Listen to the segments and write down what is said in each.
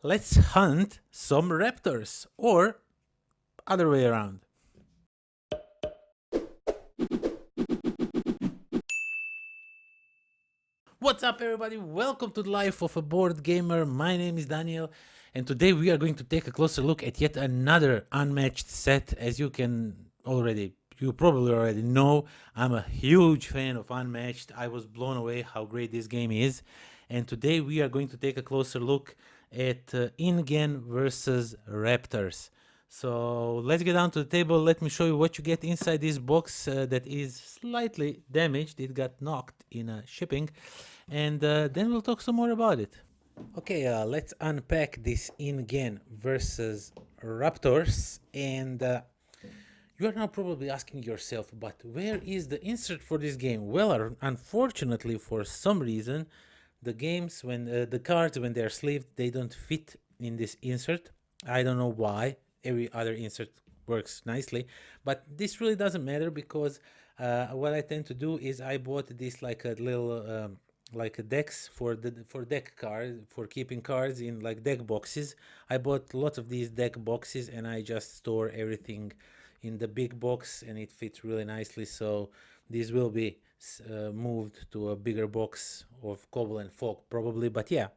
Let's hunt some raptors, or other way around. What's up, everybody? Welcome to the Life of a Board Gamer. My name is Daniel, and today we are going to take a closer look at yet another unmatched set. As you probably already know, I'm a huge fan of Unmatched. I was blown away how great this game is, and today we are going to take a closer look at INGEN versus Raptors. So let's get down to the table. Let me show you what you get inside this box that is slightly damaged. It got knocked in shipping, and then we'll talk some more about it. Okay, let's unpack this INGEN versus Raptors. And you are now probably asking yourself, but where is the insert for this game? Well, unfortunately, for some reason, the cards when they're sleeved, they don't fit in this insert. I don't know why. Every other insert works nicely, but this really doesn't matter because what I tend to do is I bought this like a little like a decks for deck cards for keeping cards in like deck boxes. I bought lots of these deck boxes and I just store everything in the big box and it fits really nicely. So this will be moved to a bigger box of Cobble and Folk probably, but yeah.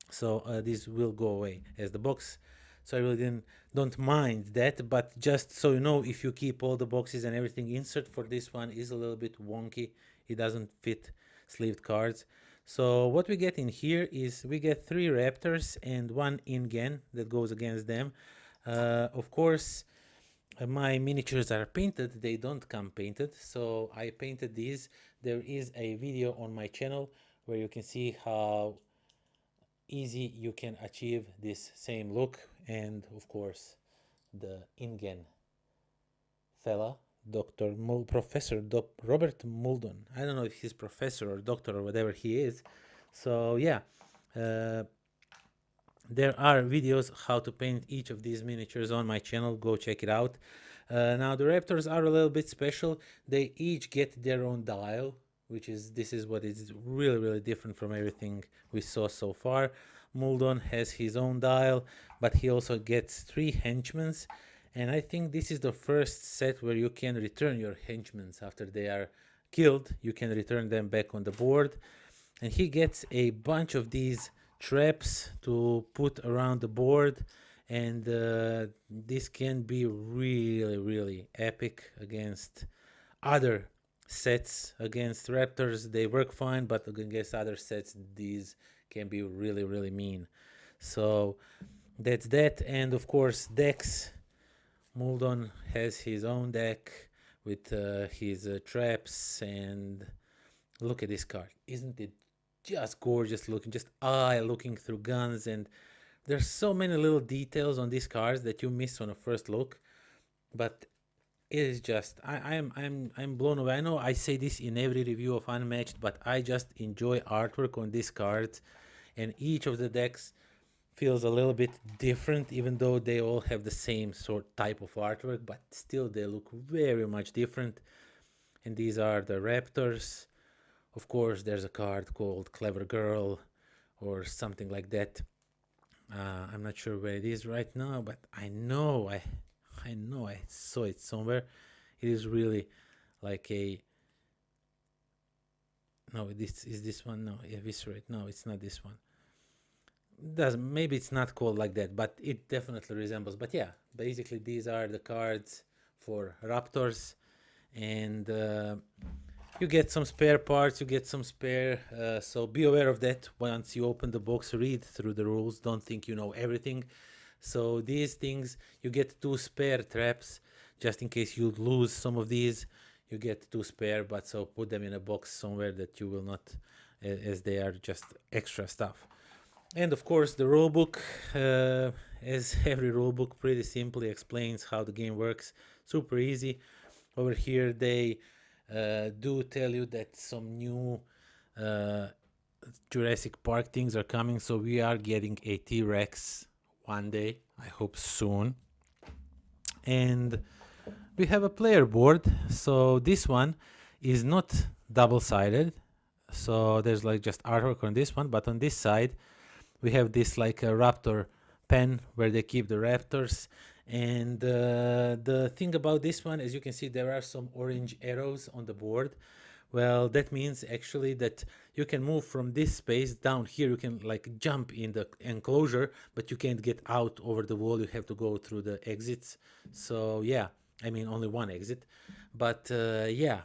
So this will go away as the box. So I really don't mind that, but just so you know, if you keep all the boxes and everything, insert for this one is a little bit wonky. It doesn't fit sleeved cards. So what we get in here is we get 3 Raptors and 1 INGEN that goes against them. Of course, my miniatures are painted. They don't come painted, so I painted these. There is a video on my channel where you can see how easy you can achieve this same look. And of course, the INGEN fella, Professor Robert Muldon. I don't know if he's professor or doctor or whatever he is. So yeah, there are videos how to paint each of these miniatures on my channel. Go check it out. Now the Raptors are a little bit special. They each get their own dial, this is what is really different from everything we saw so far. Muldon has his own dial, but he also gets 3 henchmen, and I think this is the first set where you can return your henchmen after they are killed. You can return them back on the board, and he gets a bunch of these traps to put around the board, and this can be really epic against other sets. Against Raptors they work fine, but against other sets these can be really mean. So that's that. And of course, decks. Muldon has his own deck with his traps, and look at this card. Isn't it just gorgeous looking? Just eye looking through guns, and there's so many little details on these cards that you miss on a first look, but it is just I'm blown away. I know I say this in every review of Unmatched, but I just enjoy artwork on these cards, and each of the decks feels a little bit different, even though they all have the same sort type of artwork, but still they look very much different. And these are the Raptors. Of course, there's a card called Clever Girl or something like that. I'm not sure where it is right now, but I know I saw it somewhere. It is really like a no. This is this one. No, Eviscerate. No, it's not this one. Maybe it's not called like that, but it definitely resembles. But yeah, basically these are the cards for Raptors, and you get some spare parts, you get some spare, so be aware of that. Once you open the box, read through the rules. Don't think you know everything. So these things, you get 2 spare traps just in case you lose some of these. You get 2 spare, but so put them in a box somewhere that you will not, as they are just extra stuff. And of course, the rulebook, as every rulebook, pretty simply explains how the game works. Super easy. Over here, they do tell you that some new Jurassic Park things are coming, so we are getting a T-Rex one day, I hope soon. And we have a player board, so this one is not double-sided, so there's like just artwork on this one, but on this side we have this like a raptor pen where they keep the raptors. And the thing about this one, as you can see, there are some orange arrows on the board. Well, that means actually that you can move from this space down here. You can like jump in the enclosure, but you can't get out over the wall. You have to go through the exits. So yeah, I mean only one exit, but yeah,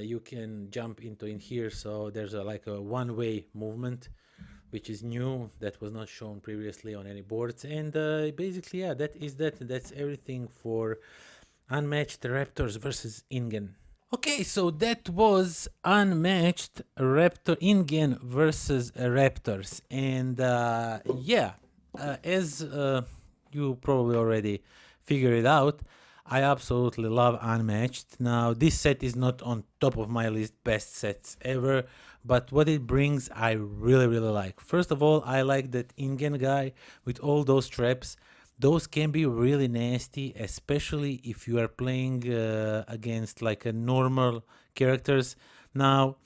you can jump into in here. So there's like a one-way movement, which is new, that was not shown previously on any boards. And basically, yeah, that's everything for Unmatched Raptors versus INGEN. Okay, so that was Unmatched Raptor INGEN versus Raptors. And yeah, as you probably already figured it out, I absolutely love Unmatched. Now, this set is not on top of my list best sets ever, but what it brings, I really, really like. First of all, I like that INGEN guy with all those traps. Those can be really nasty, especially if you are playing against like a normal characters. Now,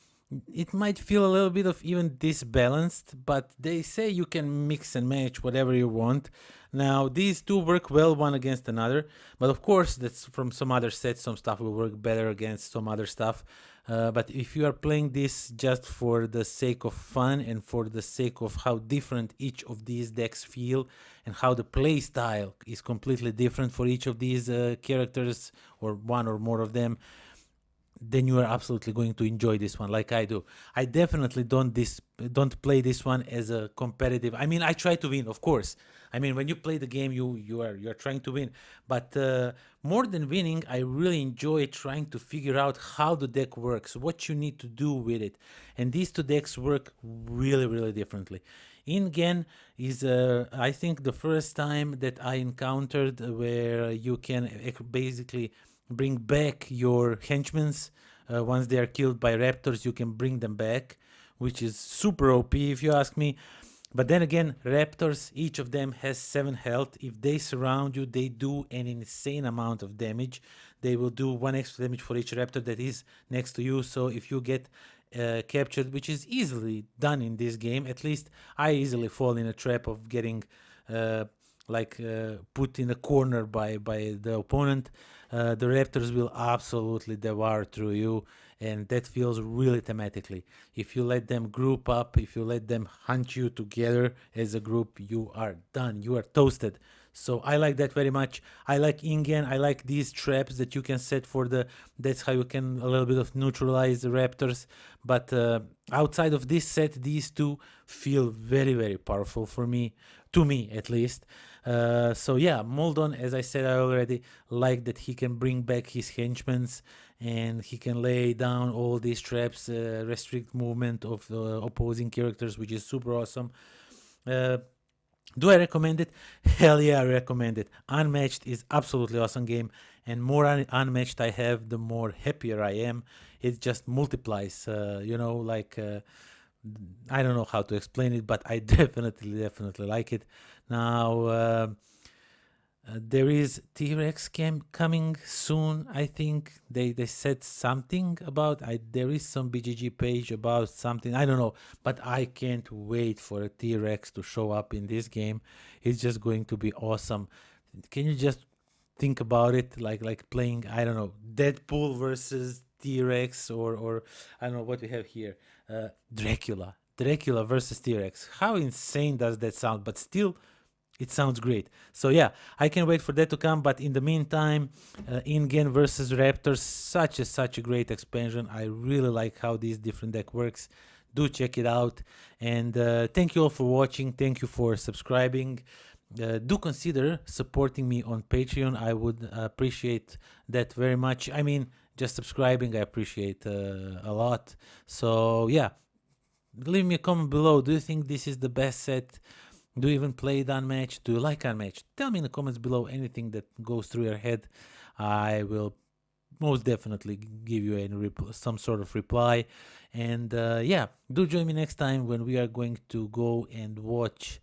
it might feel a little bit of even disbalanced, but they say you can mix and match whatever you want. Now, these two work well one against another, but of course, that's from some other sets. Some stuff will work better against some other stuff. But if you are playing this just for the sake of fun and for the sake of how different each of these decks feel and how the play style is completely different for each of these characters or one or more of them, then you are absolutely going to enjoy this one like I do. I definitely don't play this one as a competitive. I mean, I try to win, of course. I mean, when you play the game, you are trying to win. But more than winning, I really enjoy trying to figure out how the deck works, what you need to do with it. And these two decks work really, really differently. INGEN is, I think, the first time that I encountered where you can basically bring back your henchmen. Once they are killed by raptors, you can bring them back, which is super OP if you ask me. But then again, raptors, each of them has 7 health. If they surround you, they do an insane amount of damage. They will do 1 extra damage for each raptor that is next to you. So if you get captured, which is easily done in this game, at least I easily fall in a trap of getting put in a corner by the opponent. The raptors will absolutely devour through you, and that feels really thematically. If you let them group up, if you let them hunt you together as a group, you are done. You are toasted. So I like that very much. I like INGEN. I like these traps that you can set for the. That's how you can a little bit of neutralize the raptors. But outside of this set, these two feel very, very powerful for me, to me at least. So yeah, Moldon, as I said, I already like that he can bring back his henchmen and he can lay down all these traps, restrict movement of opposing characters, which is super awesome. Do I recommend it? Hell yeah, I recommend it. Unmatched is absolutely awesome game, and more unmatched I have, the more happier I am. It just multiplies, I don't know how to explain it, but I definitely like it. Now, there is T-Rex coming soon. I think they said something about. There is some BGG page about something. I don't know, but I can't wait for a T-Rex to show up in this game. It's just going to be awesome. Can you just think about it, like playing, I don't know, Deadpool versus T-Rex, or I don't know what we have here. Dracula versus T-Rex. How insane does that sound? But still, it sounds great. So yeah, I can wait for that to come. But in the meantime, INGEN versus Raptors, such a great expansion. I really like how this different deck works. Do check it out. And thank you all for watching. Thank you for subscribing. Do consider supporting me on Patreon. I would appreciate that very much. I mean, just subscribing, I appreciate a lot. So yeah, leave me a comment below. Do you think this is the best set? Do you even play it Unmatched? Do you like Unmatched? Tell me in the comments below anything that goes through your head. I will most definitely give you some sort of reply. And yeah, do join me next time when we are going to go and watch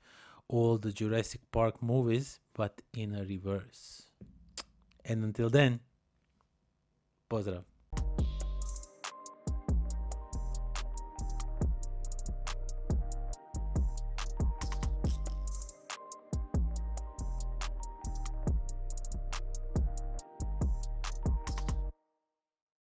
all the Jurassic Park movies, but in a reverse. And until then, pozdrav.